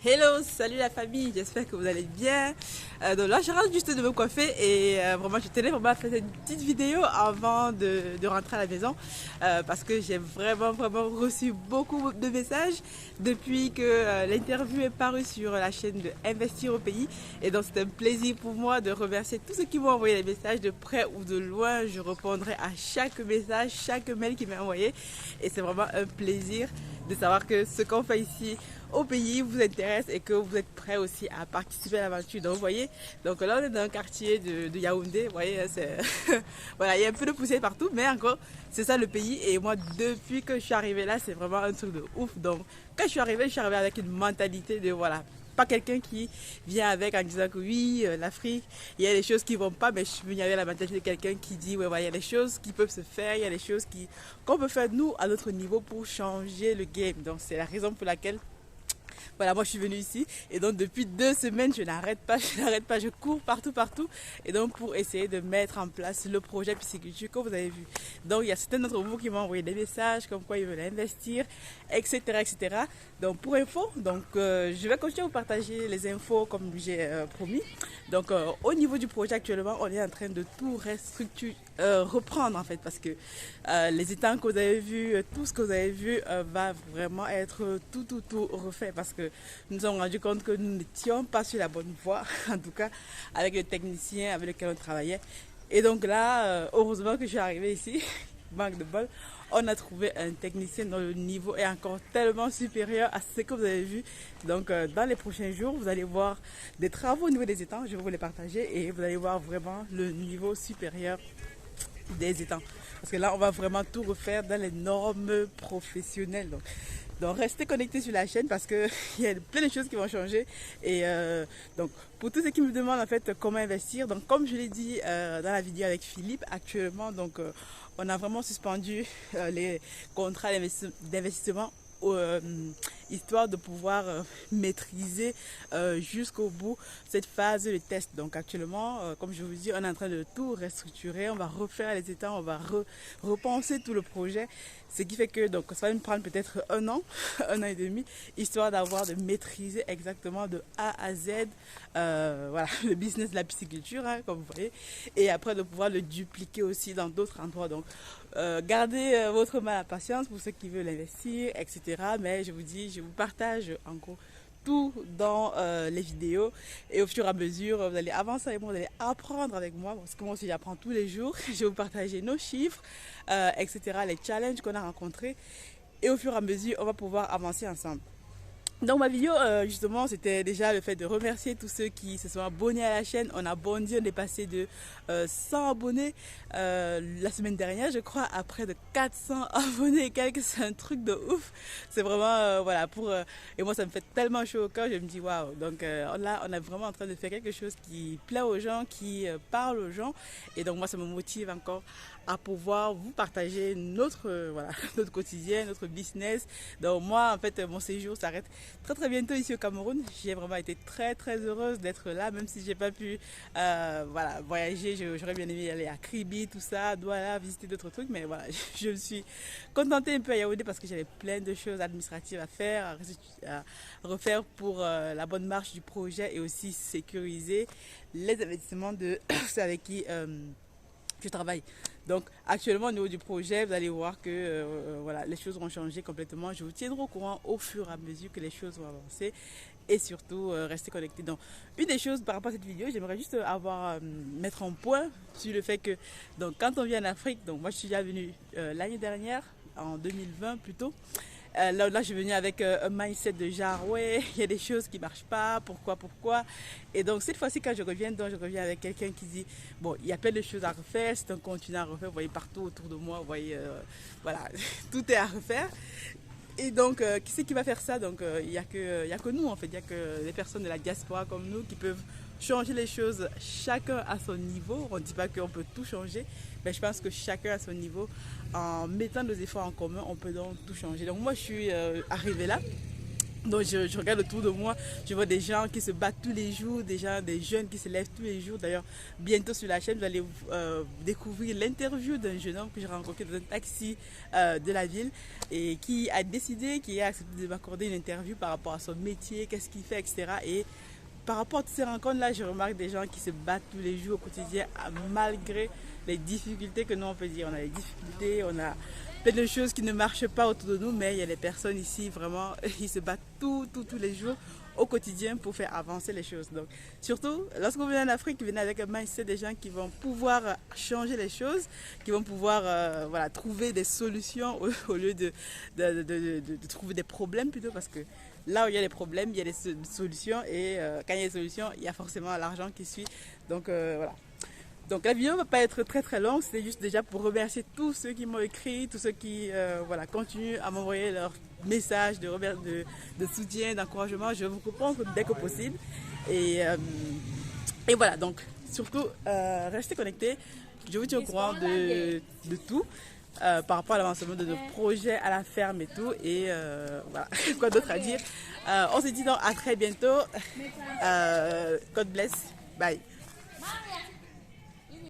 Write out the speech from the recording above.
Hello, salut la famille, j'espère que vous allez bien. Donc là, je rentre juste de me coiffer et vraiment, je tenais vraiment à faire une petite vidéo avant de rentrer à la maison parce que j'ai vraiment reçu beaucoup de messages depuis que l'interview est parue sur la chaîne de Investir au pays. Et donc, c'est un plaisir pour moi de remercier tous ceux qui m'ont envoyé les messages de près ou de loin. Je répondrai à chaque message, chaque mail qui m'est envoyé et c'est vraiment un plaisir de savoir que ce qu'on fait ici au pays vous intéresse et que vous êtes prêts aussi à participer à l'aventure. Donc vous voyez, donc là on est dans un quartier de Yaoundé, vous voyez, c'est voilà, il y a un peu de poussière partout, mais encore c'est ça le pays. Et moi depuis que je suis arrivée là, c'est vraiment un truc de ouf. Donc quand je suis arrivée avec une mentalité de voilà, pas quelqu'un qui vient avec en disant que oui, l'Afrique, il y a des choses qui vont pas, mais je suis venue avec la mentalité de quelqu'un qui dit, ouais, ouais, il y a des choses qui peuvent se faire, il y a des choses qu'on peut faire nous à notre niveau pour changer le game. Donc c'est la raison pour laquelle voilà, moi je suis venue ici et donc depuis 2 semaines, je n'arrête pas, je n'arrête pas, je cours partout et donc pour essayer de mettre en place le projet pisciculture que vous avez vu. Donc il y a certains d'entre vous qui m'ont envoyé des messages comme quoi ils veulent investir, etc. Donc pour info, donc je vais continuer à vous partager les infos comme j'ai promis. Donc au niveau du projet actuellement, on est en train de tout restructurer, reprendre en fait parce que les étangs que vous avez vus, tout ce que vous avez vu va vraiment être tout refait parce que nous nous sommes rendus compte que nous n'étions pas sur la bonne voie, en tout cas avec le technicien avec lequel on travaillait. Et donc là, heureusement que je suis arrivée ici, manque de bol, on a trouvé un technicien dont le niveau est encore tellement supérieur à ce que vous avez vu. Donc dans les prochains jours, vous allez voir des travaux au niveau des étangs, je vais vous les partager et vous allez voir vraiment le niveau supérieur des étangs. Parce que là, on va vraiment tout refaire dans les normes professionnelles. Donc restez connectés sur la chaîne parce qu'il y a plein de choses qui vont changer. Et donc, pour tous ceux qui me demandent en fait comment investir, donc comme je l'ai dit dans la vidéo avec Philippe, actuellement, donc on a vraiment suspendu les contrats d'investissement euh, histoire de pouvoir maîtriser jusqu'au bout cette phase de test. Donc actuellement, comme je vous dis, on est en train de tout restructurer, on va refaire les états, on va repenser tout le projet, ce qui fait que donc ça va nous prendre peut-être un an, un an et demi, histoire de maîtriser exactement de A à Z, voilà, le business de la pisciculture, hein, comme vous voyez, et après de pouvoir le dupliquer aussi dans d'autres endroits. Donc gardez votre mal à patience pour ceux qui veulent investir, etc. Mais je vous dis, je vous partage en gros tout dans les vidéos et au fur et à mesure, vous allez avancer avec moi, vous allez apprendre avec moi parce que moi aussi j'apprends tous les jours. Je vais vous partager nos chiffres, etc., les challenges qu'on a rencontrés et au fur et à mesure, on va pouvoir avancer ensemble. Donc ma vidéo justement c'était déjà le fait de remercier tous ceux qui se sont abonnés à la chaîne. On a bondi, on est passé de 100 abonnés la semaine dernière je crois à près de 400 abonnés et quelques. C'est un truc de ouf. C'est vraiment voilà pour et moi ça me fait tellement chaud au cœur. Je me dis waouh. Donc on est vraiment en train de faire quelque chose qui plaît aux gens, qui parle aux gens et donc moi ça me motive encore à pouvoir vous partager notre voilà notre quotidien, notre business. Donc moi en fait mon séjour s'arrête très bientôt ici au Cameroun. J'ai vraiment été très heureuse d'être là, même si j'ai pas pu voilà, voyager. J'aurais bien aimé aller à Kribi, tout ça, Douala, visiter d'autres trucs, mais voilà, je me suis contentée un peu à Yaoundé parce que j'avais plein de choses administratives à faire, à refaire pour la bonne marche du projet et aussi sécuriser les investissements de ceux avec qui je travaille. Donc actuellement au niveau du projet, vous allez voir que voilà, les choses vont changer complètement. Je vous tiendrai au courant au fur et à mesure que les choses vont avancer et surtout rester connecté. Donc une des choses par rapport à cette vidéo, j'aimerais juste mettre un point sur le fait que donc quand on vient en Afrique, donc moi je suis déjà venue l'année dernière en 2020 plutôt. Là, je suis venue avec un mindset de genre, ouais, il y a des choses qui ne marchent pas, pourquoi. Et donc, cette fois-ci, quand je reviens, donc, je reviens avec quelqu'un qui dit, bon, il y a plein de choses à refaire, c'est un continent à refaire, vous voyez, partout autour de moi, vous voyez, voilà, tout est à refaire. Et donc, qui c'est qui va faire ça? Donc, il n'y a que nous, en fait, il n'y a que les personnes de la diaspora comme nous qui peuvent changer les choses chacun à son niveau. On ne dit pas qu'on peut tout changer, mais je pense que chacun à son niveau, en mettant nos efforts en commun, on peut donc tout changer. Donc moi, je suis arrivée là. Donc je regarde autour de moi, je vois des gens qui se battent tous les jours, des jeunes qui se lèvent tous les jours. D'ailleurs, bientôt sur la chaîne, vous allez découvrir l'interview d'un jeune homme que j'ai rencontré dans un taxi de la ville et qui a décidé, qui a accepté de m'accorder une interview par rapport à son métier, qu'est-ce qu'il fait, etc. Et par rapport à toutes ces rencontres-là, je remarque des gens qui se battent tous les jours au quotidien malgré les difficultés que nous on peut dire. On a des difficultés, on a plein de choses qui ne marchent pas autour de nous, mais il y a des personnes ici, vraiment, ils se battent tous les jours au quotidien pour faire avancer les choses. Donc, surtout, lorsque vous venez en Afrique, vous venez avec un mindset des gens qui vont pouvoir changer les choses, qui vont pouvoir voilà, trouver des solutions au lieu de trouver des problèmes plutôt, parce que là où il y a des problèmes, il y a des solutions et quand il y a des solutions, il y a forcément l'argent qui suit. Donc voilà. Donc la vidéo ne va pas être très longue, c'était juste déjà pour remercier tous ceux qui m'ont écrit, tous ceux qui voilà, continuent à m'envoyer leurs messages de soutien, d'encouragement. Je vous reprends dès que possible. Et voilà, donc surtout restez connectés. Je vous tiens au courant de tout. Par rapport à l'avancement de nos projets à la ferme et tout. Et voilà, quoi d'autre à dire. On se dit donc à très bientôt. God bless. Bye.